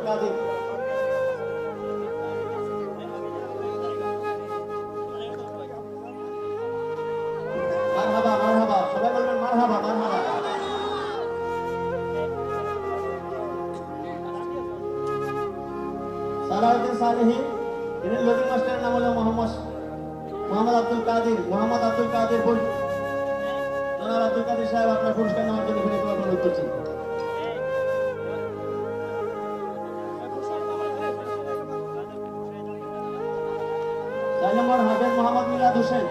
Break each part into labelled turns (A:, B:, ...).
A: কাদের। মারহাবা মারহাবা, সবাই বলবেন মারহাবা মারহাবা। সালাউদ্দিন সালেহী, এর লোডিং মাস্টারের নাম হলো মোহাম্মদ আব্দুল কাদের। মোহাম্মদ আব্দুল কাদের জনাব আব্দুল কাদের সাহেব আপনার পুরস্কার নেওয়ার জন্য বিনীতভাবে অনুরোধ করছি। 4 নম্বর হাফেজ মোহাম্মদ মিলাদ হোসেন।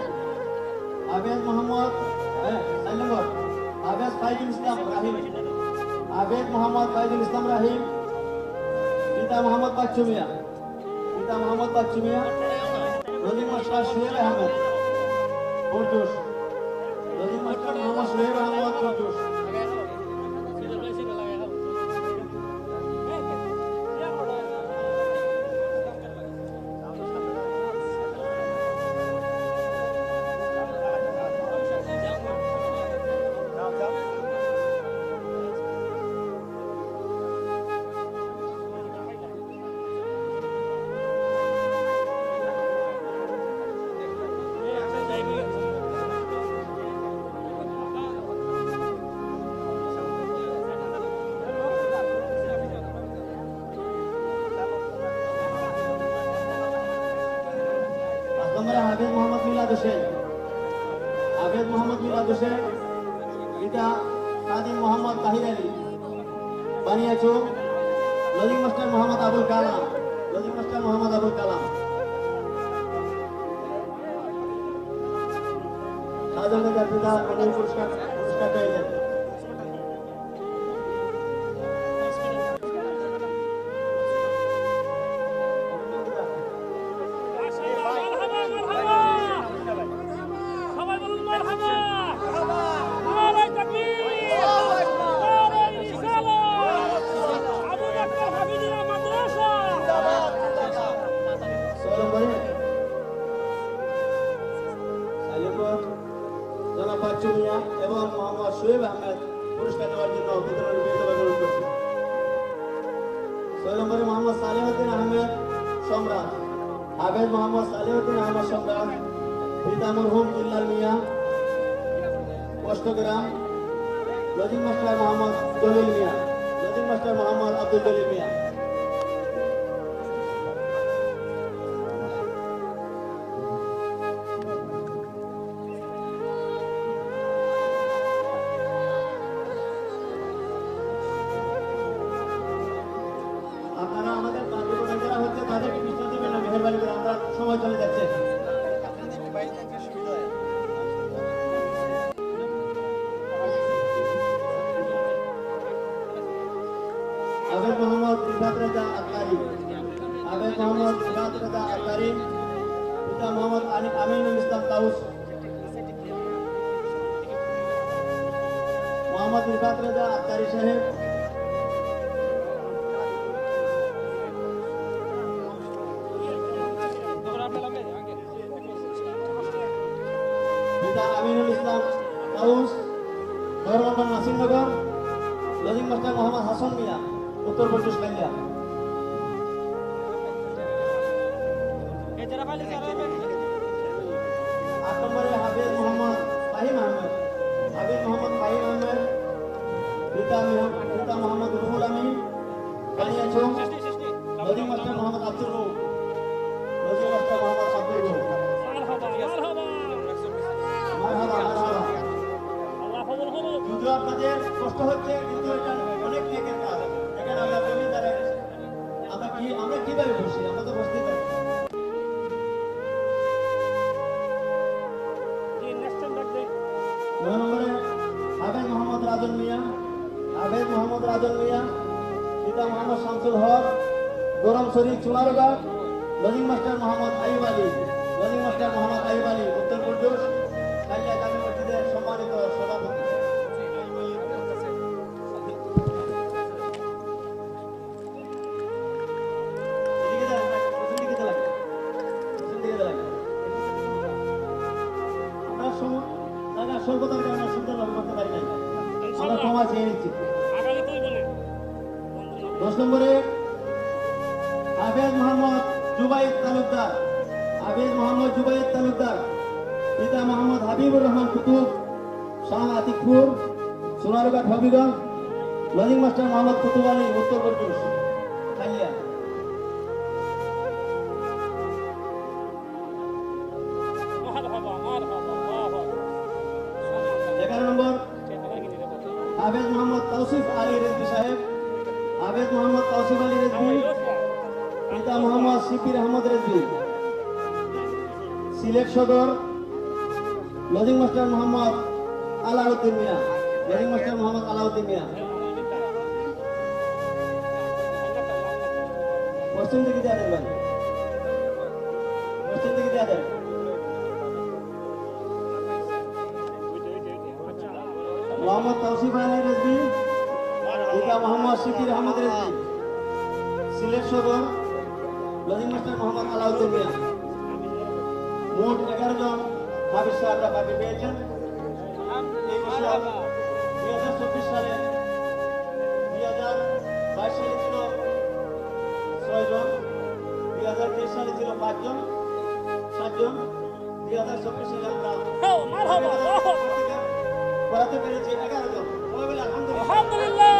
A: হাফেজ মোহাম্মদ 4 নম্বর হাফেজ ফাইজুল ইসলাম রাহিম। হাফেজ মোহাম্মদ ফাইজুল ইসলাম রাহিম, পিতা মোহাম্মদ বাচ্চু মিয়া। পিতা মোহাম্মদ বাচ্চু মিয়া। রোজিং মাস্টার সোহেব আহমেদ কুরদুস। রোজিং মাস্টার মোহাম্মদ সোহেব আহমেদ কুরদুস। হাফেজ মোহাম্মদ মিলাদ হোসেন। হাফেজ মোহাম্মদ মিলাদ হোসেন, পিতা খাদিম Mohammad Tahir Ali বানিয়াচুর। Lodging master Mohammad Abul Kalam. Lodging master Mohammad Abul Kalam. শাহজাহানের পিতা পুরস্কার পেয়েছেন। জনাব বাচ্চু মিয়া এবং মোহাম্মদ সোহেব আহমেদ পুরস্কার নেওয়ার জন্য বিতরণের বিনীতভাবে অনুরোধ করছি। 6 নম্বরে মোহাম্মদ সালেউদ্দিন আহমেদ সম্রাট। হাফেজ মোহাম্মদ সালেউদ্দিন আহমেদ সম্রাট, পিতা মরহুম ইল্লাল মিয়া অষ্টগ্রাম। লজিং মাস্টার মোহাম্মদ দলিল মিয়া। লজিং মাস্টার মোহাম্মদ আব্দুল দলিল মিয়া। আপনারা আমাদের যারা হচ্ছে তাদেরকে বিশ্বাস দেবেন না, মেহরবানি করে, আমরা সময় চলে যাচ্ছে। হাফেজ মোহাম্মদ রিফাত রেজা আতকারী। হাফেজ মোহাম্মদ রিফাত রেজা আতকারী, পিতা মোহাম্মদ আমিনুল ইসলাম তাউস। মোহাম্মদ রিফাত রেজা আতকারী সাহেব, পিতা আমিনুল ইসলাম তাউস, ধর্মপাল নাসিরনগর। লজিং মাস্টার মোহাম্মদ হাসান মিয়া, উত্তর পঞ্চশ কালিয়া। 8 নম্বরে হাফেজ মোহাম্মদ ফাহিম আহমেদ। হাফেজ মোহাম্মদ ফাহিম আহমেদ, পিতা মোহাম্মদ রুহুল আমিন বানিয়াচুর। লজিং মাস্টার মোহাম্মদ আব্দুল রুহ। লজিং মাস্টার মোহাম্মদ আব্দুল রুহ। যদিও আপনাদের কষ্ট হচ্ছে, কিন্তু এটা অনেক নেকের কাজ। এখানে আমরা বলি তারা আমরা কিভাবে বসি, আমরা তো বসতেই পারি। 9 নম্বরে হাফেজ মোহাম্মদ রাজন মিয়া। হাফেজ মোহাম্মদ রাজন মিয়া, পিতা মোহাম্মদ শামসুল হক, গরম Sharif Chunarughat. Lodging master Mohammad Ayub Ali. Lodging master Mohammad Ayub Ali, উত্তর প্রদেশ কালিয়া জামি মসজিদের সম্মানিত সভাপতি। স্বল্পতার কারণে সুন্দরভাবে করতে পারি নাই, আমরা ক্ষমা চেয়ে নিচ্ছি। 10 নম্বরে হাফেজ মোহাম্মদ জুবাইর তালুকদার, হাফেজ মোহাম্মদ জুবাইর তালুকদার, পিতা মোহাম্মদ হাবিবুর রহমান কুতুব, শাহ আতিকপুর, সোনারঘাট হবিগঞ্জ, লজিং মাস্টার মোহাম্মদ কুতুব আলী, উত্তর বরগুনা, খালিয়া। এগারো নম্বর হাফেজ মোহাম্মদ তৌসিফ আলী রেজভি সাহেব, হাফেজ মোহাম্মদ তৌসিফ আলী রেজভি, পিতা মোহাম্মদ শিবির আহমদ রেজভি, সিলেট সদর, লজিং মাস্টার মোহাম্মদ আলাউদ্দিন মিয়া, লজিং মাস্টার মোহাম্মদ আলাউদ্দিন মিয়া। পশ্চিম দিকে দেওয়া দেন ভাই, পশ্চিম দিকে দেওয়া দেন। মোহাম্মদ তৌসিফ আলী রেজভি, পিতা মোহাম্মদ শিবির আহমদ রেজভি, সিলেট সদর, লজিং মাস্টার মোহাম্মদ আলাউদ্দিন মিয়া। মোট 11 জন হাফেজ সাহেবরা পাখি পেয়েছেন। এই বছর 2024 সালে 2022 সালে ছিল 6 জন, 2023 সালে ছিল 5 জন, 7 জন, 2024 সালে আমরা করাতে পেরেছি 11 জন। সবাই বলে আলহামদুলিল্লাহ।